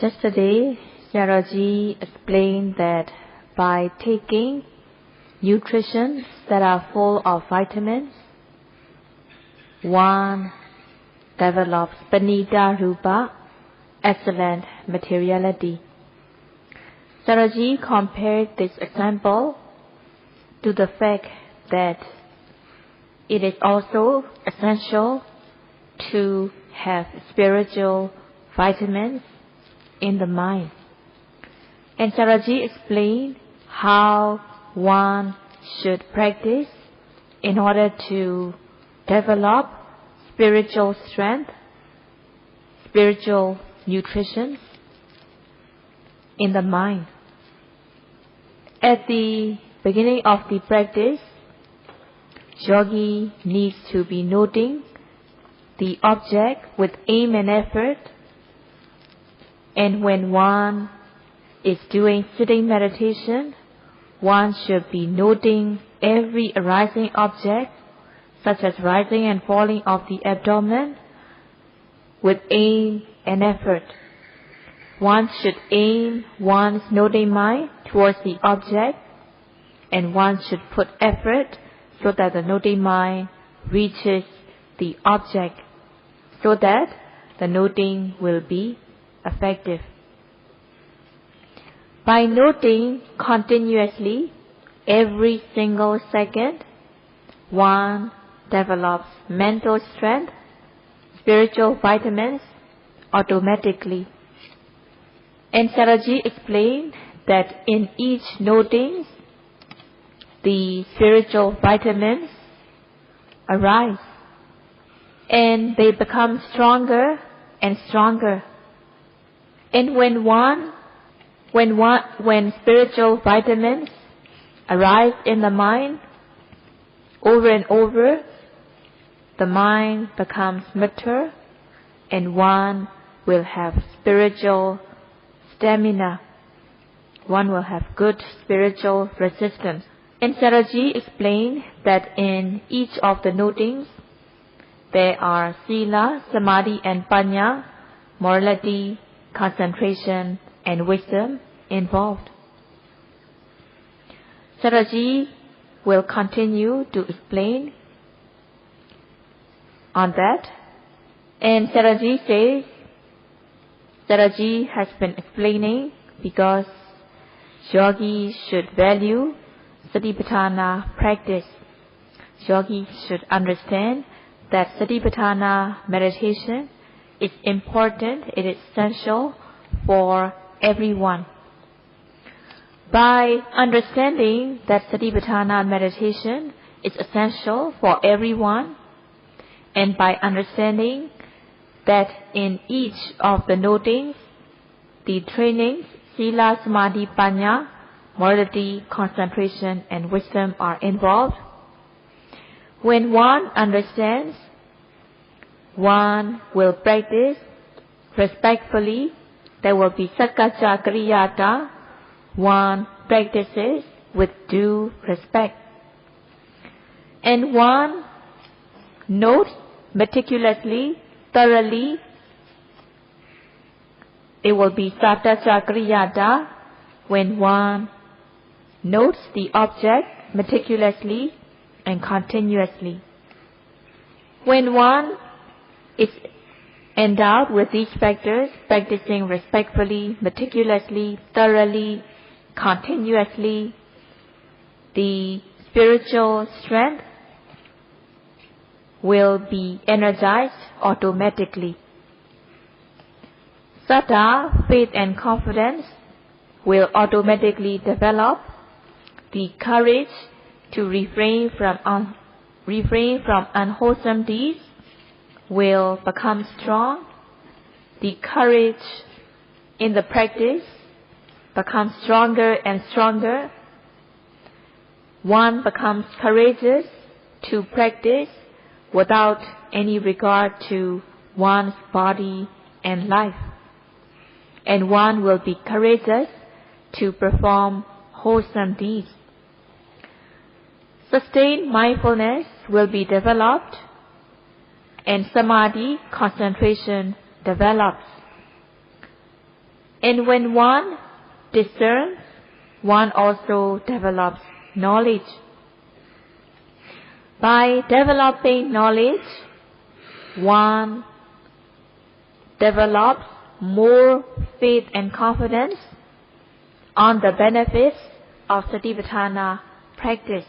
Yesterday, Sayadaw explained that by taking nutrition that are full of vitamins, one develops Paṇḍitā Rūpa, excellent materiality. Sayadaw compared this example to the fact that it is also essential to have spiritual vitamins in the mind. And Sayadaw explained how one should practice in order to develop spiritual strength, spiritual nutrition in the mind. At the beginning of the practice, yogi needs to be noting the object with aim and effort. And when one is doing sitting meditation, one should be noting every arising object, such as rising and falling of the abdomen, with aim and effort. One should aim one's noting mind towards the object, and one should put effort so that the noting mind reaches the object, so that the noting will be effective. By noting continuously every single second, one develops mental strength, spiritual vitamins automatically. And Sayadaw explained that in each noting, the spiritual vitamins arise and they become stronger and stronger. And when spiritual vitamins arise in the mind, over and over, the mind becomes mature and one will have spiritual stamina. One will have good spiritual resistance. And Sayadaw explained that in each of the notings, there are sila, samadhi and paññā, morality, concentration and wisdom involved. Sayadaw will continue to explain on that. And Sayadaw says, Sayadaw has been explaining because yogis should value Satipatthana practice. Yogis should understand that Satipatthana meditation is important, it is essential for everyone. By understanding that Satipatthana meditation is essential for everyone, and by understanding that in each of the notings, the trainings, sila, samadhi, paññā, morality, concentration and wisdom are involved. When one understands, one will practice respectfully. There will be sakkacca kariyata. One practices with due respect. And one notes meticulously, thoroughly. It will be sattacca kariyata when one notes the object meticulously and continuously. When one is endowed with these factors, practicing respectfully, meticulously, thoroughly, continuously, the spiritual strength will be energized automatically. Saddha, faith and confidence will automatically develop. The courage to refrain from unwholesome deeds will become strong. The courage in the practice becomes stronger and stronger. One becomes courageous to practice without any regard to one's body and life. And one will be courageous to perform wholesome deeds. Sustained mindfulness will be developed and samadhi, concentration, develops. And when one discerns, one also develops knowledge. By developing knowledge, one develops more faith and confidence on the benefits of Satipatthana practice.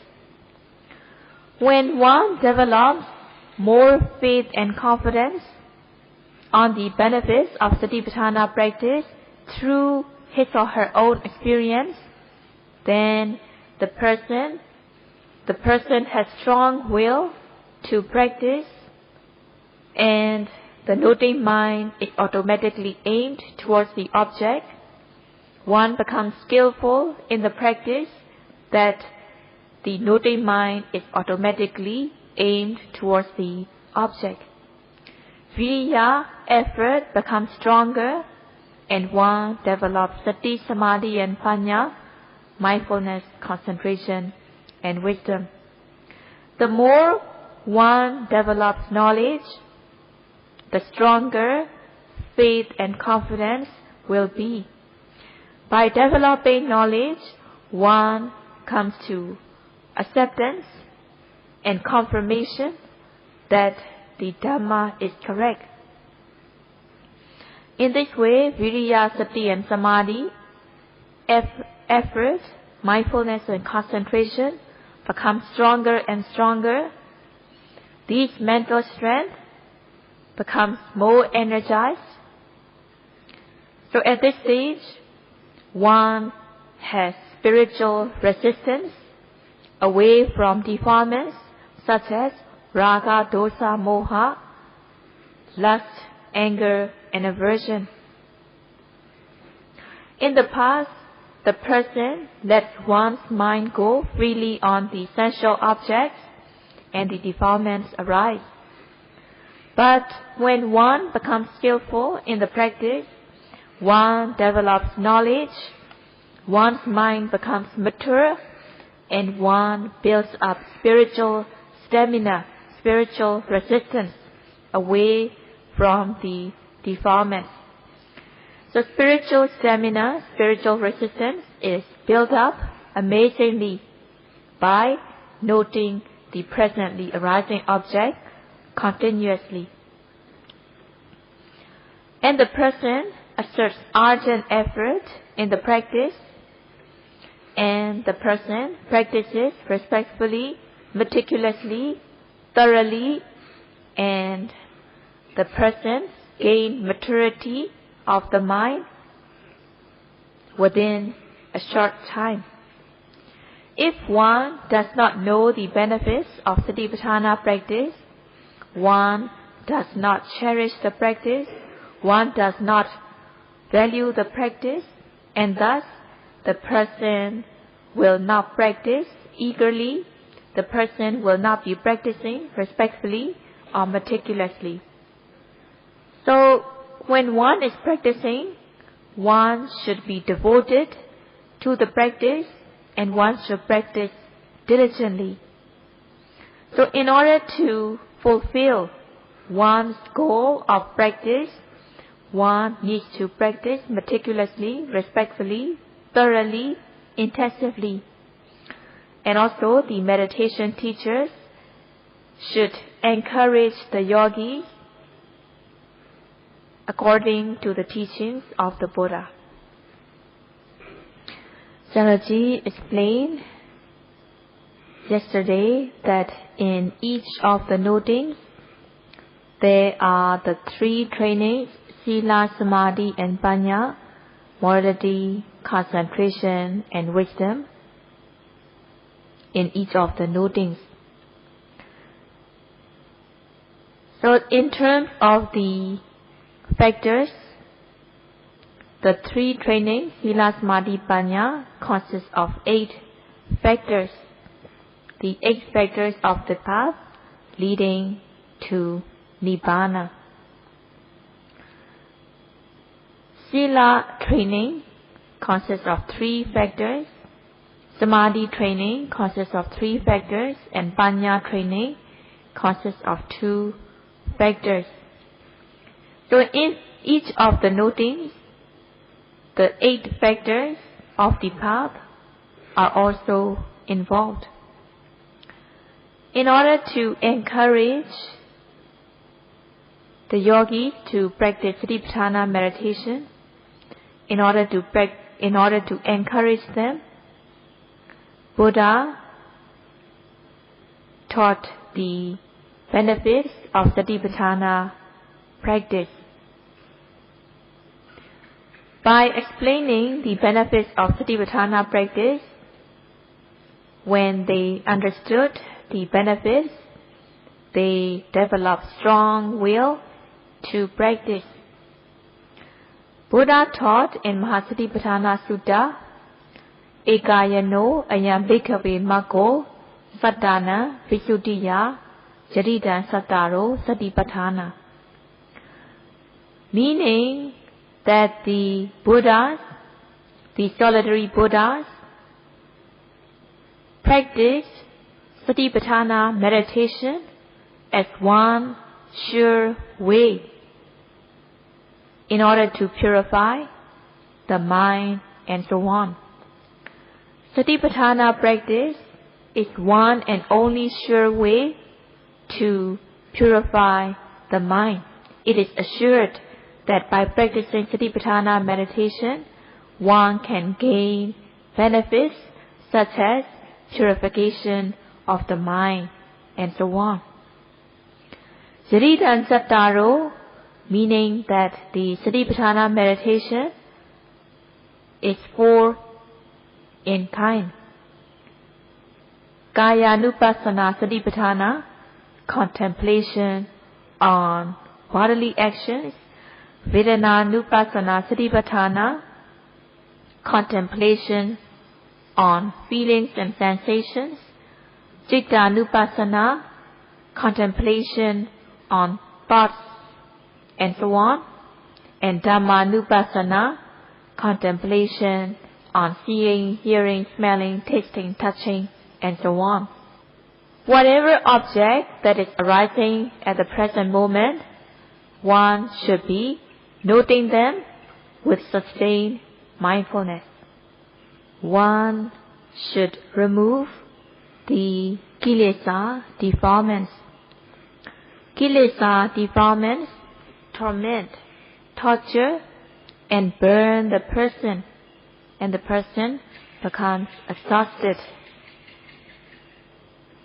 When one develops more faith and confidence on the benefits of Satipatthana practice through his or her own experience, then the person has strong will to practice, and the noting mind is automatically aimed towards the object. One becomes skillful in the practice that the noting mind is automatically aimed towards the object. Viriya, effort, becomes stronger, and one develops sati, samadhi, and panya, mindfulness, concentration, and wisdom. The more one develops knowledge, the stronger faith and confidence will be. By developing knowledge, one comes to acceptance and confirmation that the Dhamma is correct. In this way, Viriya, Sati, and Samadhi, effort, mindfulness, and concentration become stronger and stronger. These mental strength becomes more energized. So at this stage, one has spiritual resistance away from defilements such as raga, dosa, moha, lust, anger, and aversion. In the past, the person lets one's mind go freely on the sensual objects and the defilements arise. But when one becomes skillful in the practice, one develops knowledge, one's mind becomes mature, and one builds up spiritual stamina, spiritual resistance away from the defilements. So spiritual stamina, spiritual resistance is built up amazingly by noting the presently arising object continuously. And the person asserts ardent effort in the practice, and the person practices respectfully, meticulously, thoroughly, and the person gains maturity of the mind within a short time. If one does not know the benefits of Satipatthana practice, one does not cherish the practice, one does not value the practice, and thus the person will not practice eagerly, the person will not be practicing respectfully or meticulously. So when one is practicing, one should be devoted to the practice, and one should practice diligently. So in order to fulfill one's goal of practice, one needs to practice meticulously, respectfully, thoroughly, intensively. And also the meditation teachers should encourage the yogis according to the teachings of the Buddha. Sayadaw explained yesterday that in each of the notings there are the three trainings, Sila, Samadhi, and Panya, morality, concentration, and wisdom in each of the notings. So in terms of the factors, the three trainings, Sila, Samadhi, Panya, consists of 8 factors. The 8 factors of the path leading to Nibbana. Sila training consists of 3 factors. Samadhi training consists of 3 factors, and Panya training consists of 2 factors. So in each of the notings, the 8 factors of the path are also involved. In order to encourage the yogis to practice Satipatthana meditation, in order to encourage them, Buddha taught the benefits of Satipatthana practice. By explaining the benefits of Satipatthana practice, when they understood the benefits, they developed strong will to practice. Buddha taught in Mahasatipatthana Sutta, Ekayano ayam bhikkhave maggo sattana visuddhiya jaridan sattaro satipatthana, meaning that the Buddhas, the solitary Buddhas, practice Satipatthana meditation as one sure way in order to purify the mind and so on. Satipatthana practice is one and only sure way to purify the mind. It is assured that by practicing Satipatthana meditation, one can gain benefits such as purification of the mind and so on. Jaridan Sattaro, meaning that the Satipatthana meditation is 4 in kind. Kayanupassana Satipatthana, contemplation on bodily actions. Vedananupassana Satipatthana, contemplation on feelings and sensations. Cittanupassana, contemplation on thoughts and so on. And Dhammanupassana, contemplation on seeing, hearing, smelling, tasting, touching, and so on. Whatever object that is arising at the present moment, one should be noting them with sustained mindfulness. One should remove the Kilesa defilements. Kilesa defilements torment, torture, and burn the person, and the person becomes exhausted.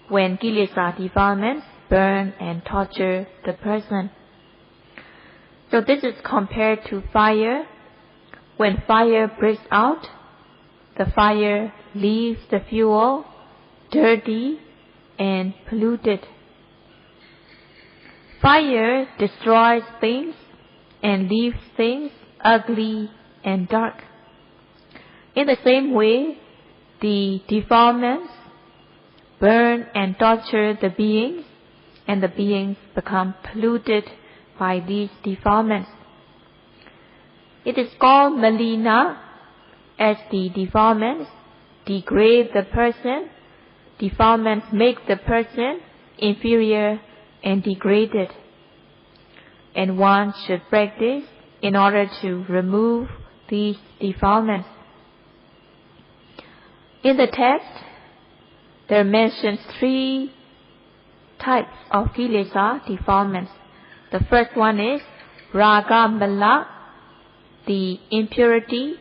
When Kilesa defilements burn and torture the person. So this is compared to fire. When fire breaks out, the fire leaves the fuel dirty and polluted. Fire destroys things and leaves things ugly and dark. In the same way, the defilements burn and torture the beings, and the beings become polluted by these defilements. It is called malina, as the defilements degrade the person. Defilements make the person inferior and degraded, and one should practice in order to remove these defilements. In the text, there are mentioned 3 types of Kilesa defilements. The first one is raga mala, the impurity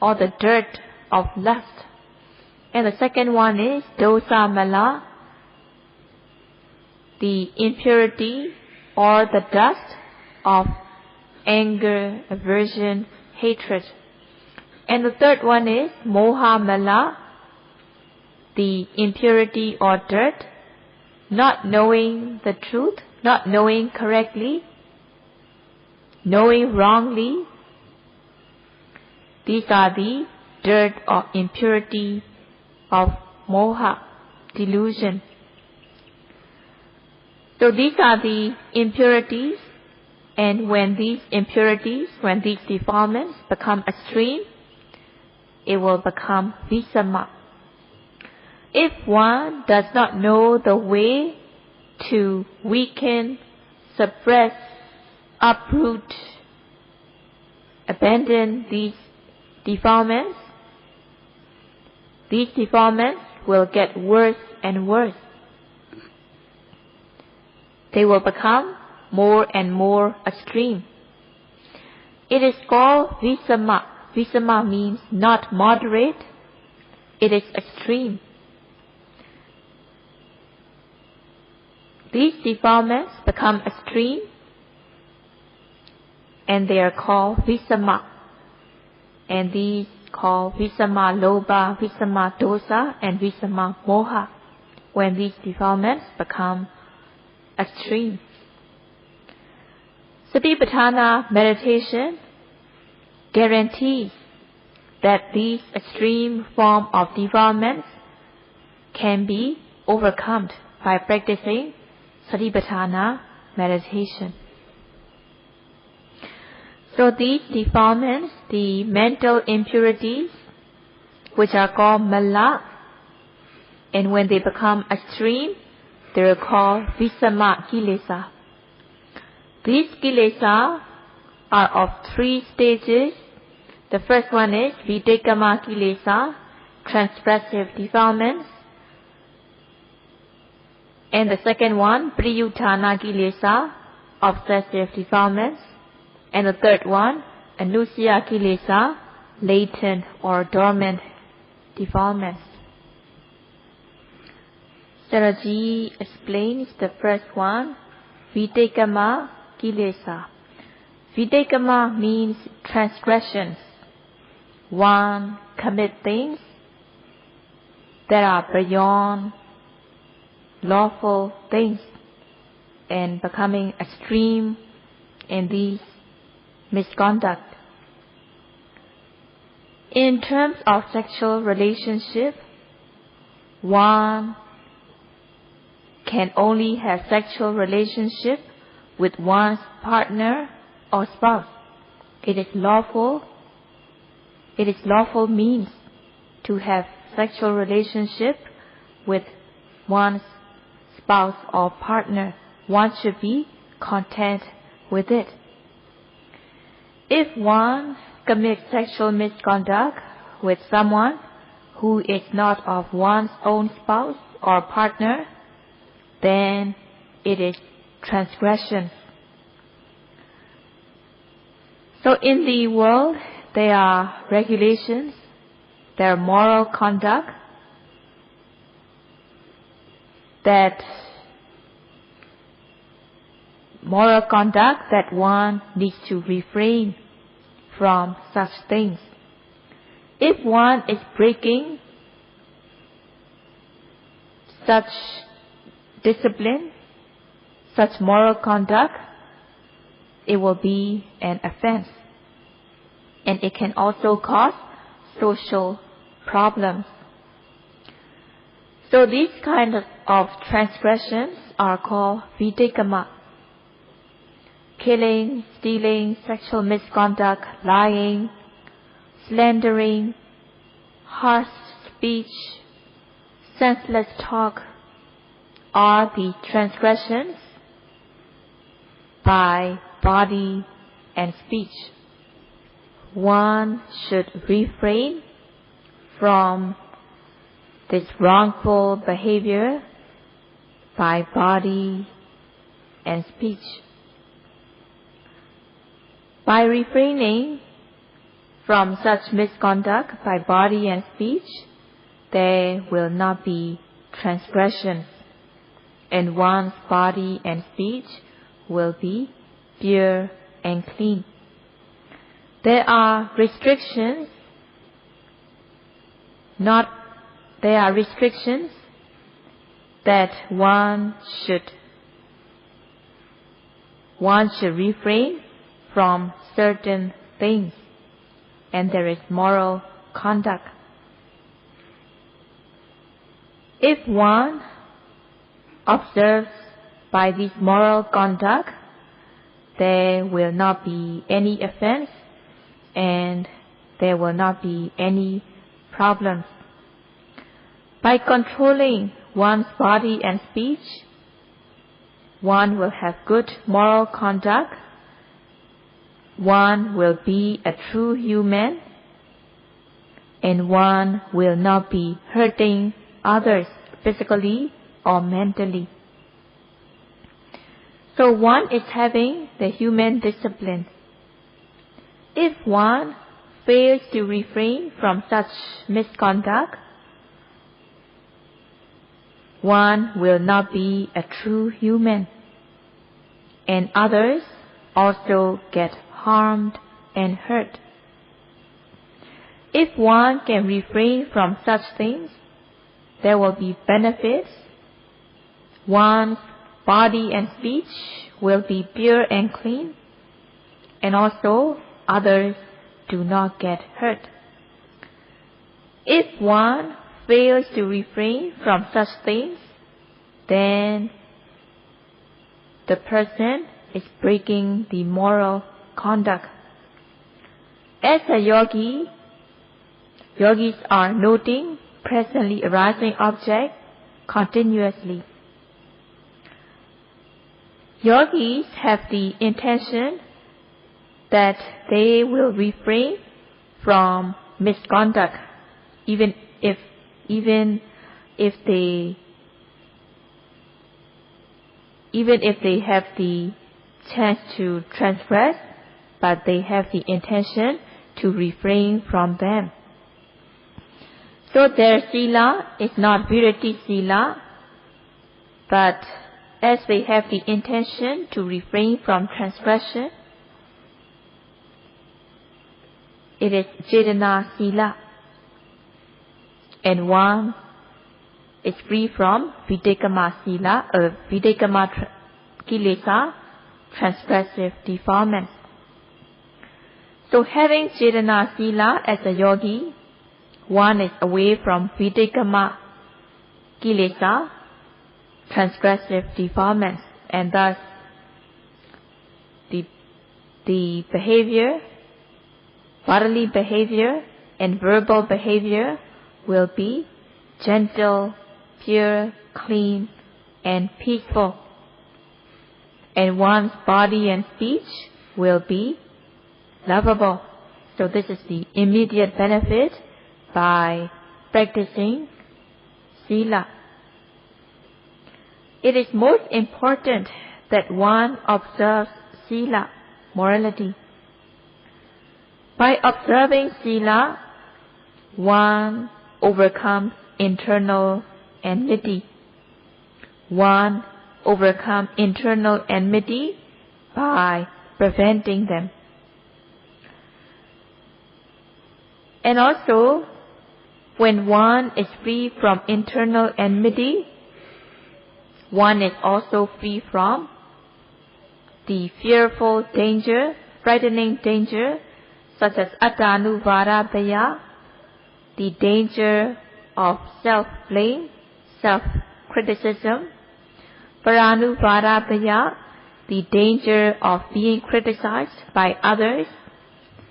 or the dirt of lust. And the second one is dosa mala, the impurity or the dust of anger, aversion, hatred. And the third one is moha mala, the impurity or dirt, not knowing the truth, not knowing correctly, knowing wrongly. These are the dirt or impurity of moha, delusion. So these are the impurities, and when these impurities, when these defilements become extreme, it will become visama. If one does not know the way to weaken, suppress, uproot, abandon these defilements, these defilements will get worse and worse. They will become more and more extreme. It is called Visama. Visama means not moderate. It is extreme. These defilements become extreme, and they are called Visama. And these called Visama Lobha, Visama Dosa, and Visama Moha, when these defilements become extreme. Satipatthana meditation guarantees that these extreme form of defilements can be overcome by practicing Satipatthana meditation. So these defilements, the mental impurities, which are called mala, and when they become extreme, they are called Visama Kilesa. These Kilesa are of 3 stages. The first one is Videkama Kilesa, transgressive defilements. And the second one, Priyuttana Kilesa, obsessive defilements. And the third one, Anusaya Kilesa, latent or dormant defilements. Saraji explains the first one, Videkama Kilesa. Videkama means transgressions. One commit things that are beyond lawful things and becoming extreme in these misconduct. In terms of sexual relationship, one can only have sexual relationship with one's partner or spouse. It is lawful means to have sexual relationship with one's spouse or partner. One should be content with it. If one commits sexual misconduct with someone who is not of one's own spouse or partner, then it is transgression. So in the world, there are regulations, there are moral conduct that one needs to refrain from such things. If one is breaking such discipline, such moral conduct, it will be an offense. And it can also cause social problems. So these kind of transgressions are called videkama. Killing, stealing, sexual misconduct, lying, slandering, harsh speech, senseless talk are the transgressions by body and speech. One should refrain from this wrongful behavior by body and speech. By refraining from such misconduct by body and speech, there will not be transgression, and one's body and speech will be pure and clean. There are restrictions that one should refrain from certain things, and there is moral conduct. If one observes by this moral conduct, there will not be any offense and there will not be any problems. By controlling one's body and speech, one will have good moral conduct, one will be a true human, and one will not be hurting others physically or mentally. So one is having the human discipline. If one fails to refrain from such misconduct, one will not be a true human, and others also get harmed and hurt. If one can refrain from such things, there will be benefits. One's body and speech will be pure and clean, and also others do not get hurt. If one fails to refrain from such things, then the person is breaking the moral conduct. As a yogi, yogis are noting presently arising objects continuously. Yogis have the intention that they will refrain from misconduct, even if they have the chance to transgress, but they have the intention to refrain from them. So their sila is not virati sila, but as they have the intention to refrain from transgression, it is cetana sila, and one is free from videkama sila, videkama kilesa, transgressive defilements. So having cetana sila as a yogi, one is away from videkama kilesa, transgressive defilements, and thus the behavior, bodily behavior and verbal behavior will be gentle, pure, clean, and peaceful. And one's body and speech will be lovable. So this is the immediate benefit by practicing sila. It is most important that one observes sila, morality. By observing sila, one overcomes internal enmity. One overcomes internal enmity by preventing them. And also, when one is free from internal enmity, one is also free from the fearful danger, frightening danger, such as attanuvādaya, the danger of self-blame, self-criticism, paranuvādaya, the danger of being criticized by others,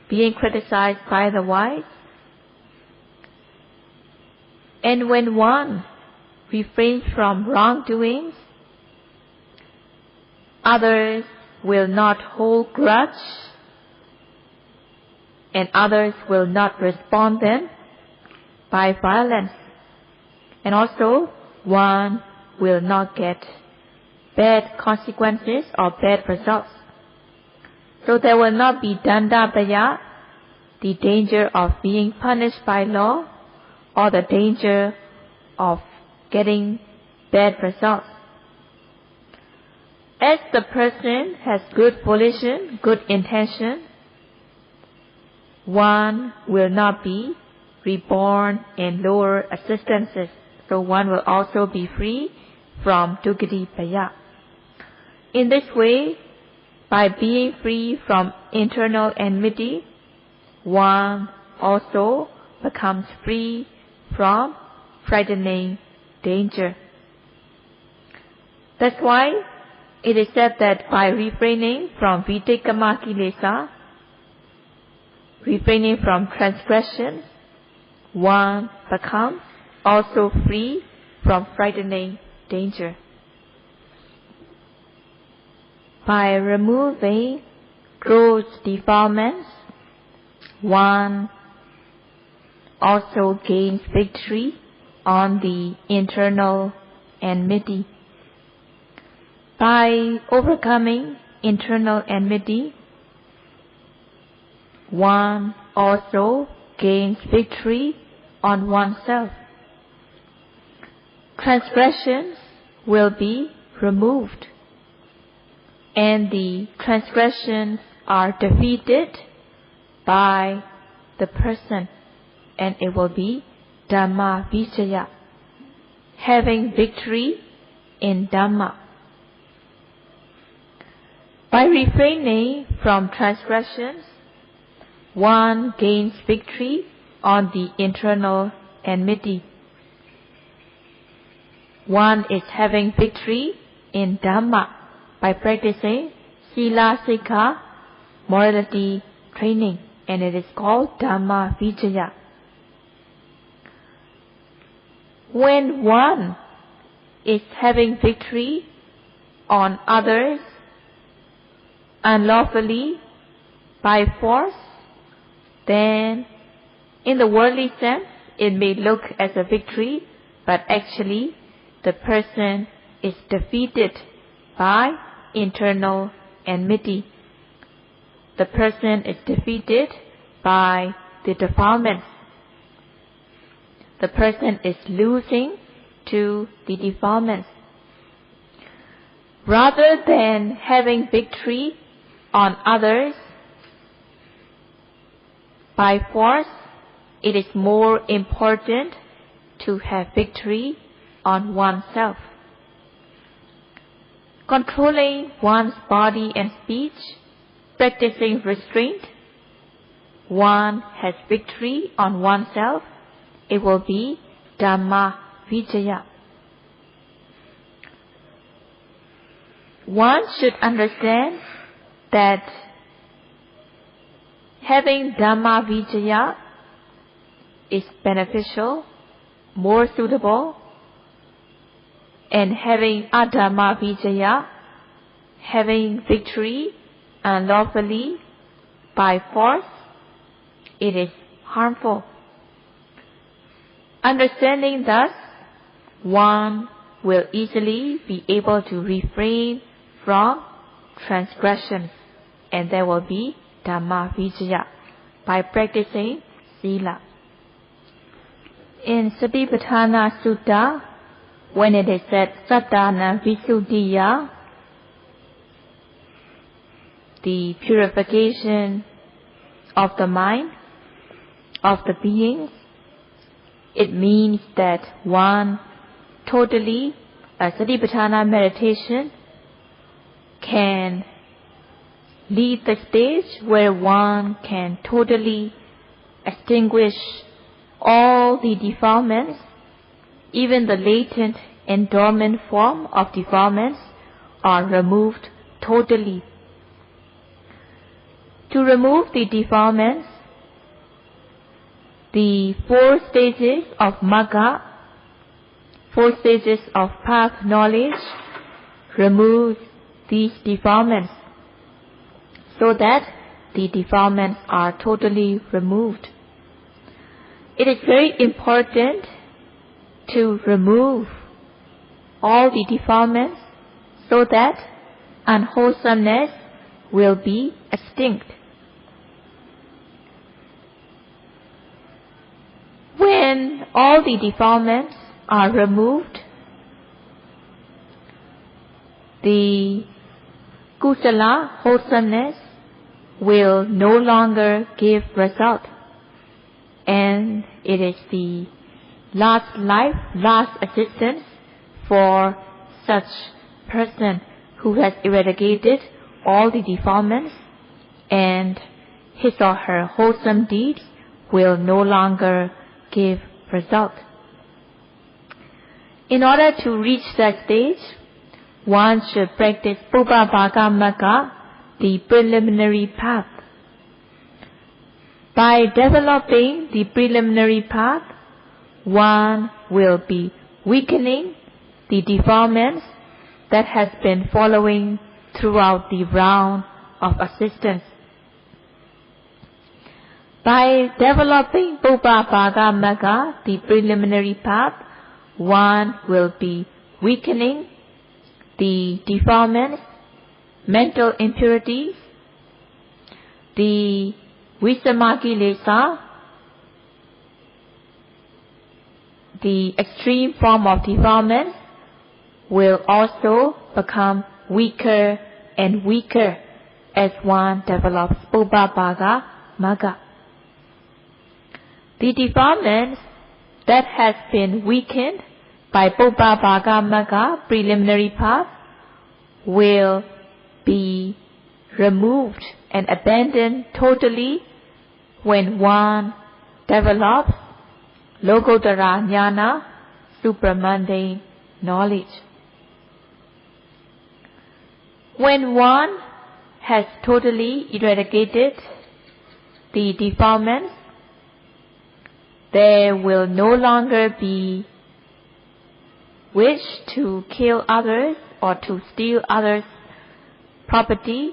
being criticized by the wise. And when one refrains from wrongdoings, others will not hold grudge, and others will not respond them by violence. And also, one will not get bad consequences or bad results. So there will not be dandabhaya, the danger of being punished by law, or the danger of getting bad results. As the person has good volition, good intention, one will not be reborn in lower existences. So one will also be free from dukkha bhaya. In this way, by being free from internal enmity, one also becomes free from frightening danger. That's why it is said that by refraining from videkama kilesa, refraining from transgression, one becomes also free from frightening danger. By removing gross defilements, one also gains victory on the internal enmity. By overcoming internal enmity, one also gains victory on oneself. Transgressions will be removed, and the transgressions are defeated by the person, and it will be Dhamma Vijaya, having victory in Dhamma. By refraining from transgressions, one gains victory on the internal enmity. One is having victory in Dhamma by practicing Sila Sikha, morality training, and it is called Dhamma Vijaya. When one is having victory on others unlawfully by force, then in the worldly sense it may look as a victory, but actually the person is defeated by internal enmity. The person is defeated by the defilements. The person is losing to the defilements. Rather than having victory on others by force, it is more important to have victory on oneself. Controlling one's body and speech, practicing restraint, one has victory on oneself. It will be Dhamma Vijaya. One should understand that having Dhamma Vijaya is beneficial, more suitable, and having Adhamma Vijaya, having victory unlawfully by force, it is harmful. Understanding thus, one will easily be able to refrain from transgressions, and there will be Dhamma Vijaya by practicing Sila. In Satipatthana Sutta, when it is said Sattana Visuddhiya, the purification of the mind, of the beings, it means that one totally, Satipatthana meditation can lead the stage where one can totally extinguish all the defilements, even the latent and dormant form of defilements are removed totally. To remove the defilements, the 4 stages of Magga, 4 stages of path knowledge, remove these defilements so that the defilements are totally removed. It is very important to remove all the defilements so that unwholesomeness will be extinct. When all the defilements are removed, the kusala, wholesomeness, will no longer give result, and it is the last life, last existence for such person who has eradicated all the defilements, and his or her wholesome deeds will no longer give result. In order to reach that stage, one should practice Pubbabhaga Magga, the preliminary path. By developing the preliminary path, one will be weakening the defilements that has been following throughout the round of existence. By developing Pubbabhaga Magga, the preliminary path, one will be weakening the defilements, mental impurities, the Visama Kilesa, the extreme form of defilement, will also become weaker and weaker as one develops Pubbabhaga Magga. The defilements that has been weakened by Pubbabhaga Magga preliminary path will be removed and abandoned totally when one develops Lokuttara Jnana, supramundane knowledge. When one has totally eradicated the defilements, there will no longer be wish to kill others or to steal others' property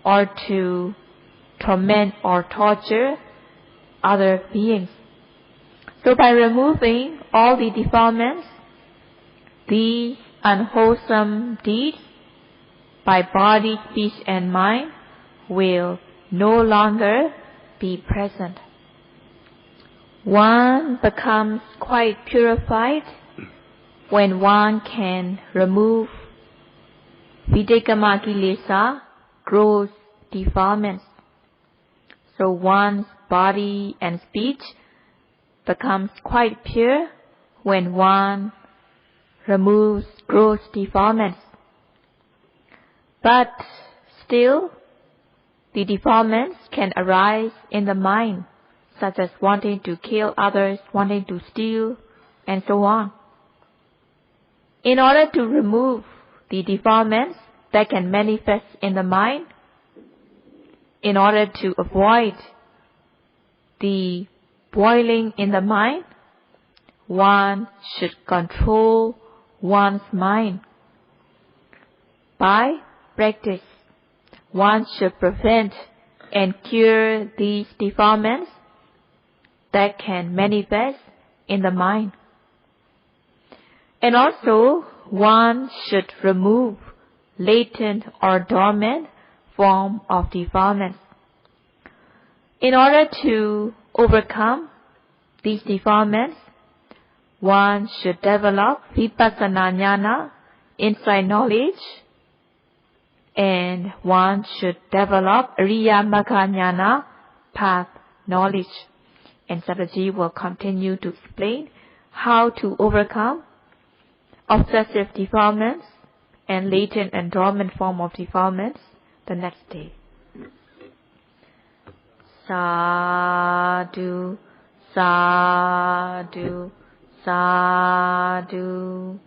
or to torment or torture other beings. So by removing all the defilements, these unwholesome deeds by body, speech and mind will no longer be present. One becomes quite purified when one can remove Videkama Kilesa, gross defilements. So one's body and speech becomes quite pure when one removes gross defilements. But still, the defilements can arise in the mind, such as wanting to kill others, wanting to steal, and so on. In order to remove the defilements that can manifest in the mind, in order to avoid the boiling in the mind, one should control one's mind. By practice, one should prevent and cure these defilements that can manifest in the mind. And also, one should remove latent or dormant form of defilements. In order to overcome these defilements, one should develop Vipassana Jnana, insight knowledge, and one should develop Ariya Magga Jnana, path knowledge. And Sadaji will continue to explain how to overcome obsessive defilements and latent and dormant form of defilements the next day. Sadhu, sadhu, sadhu.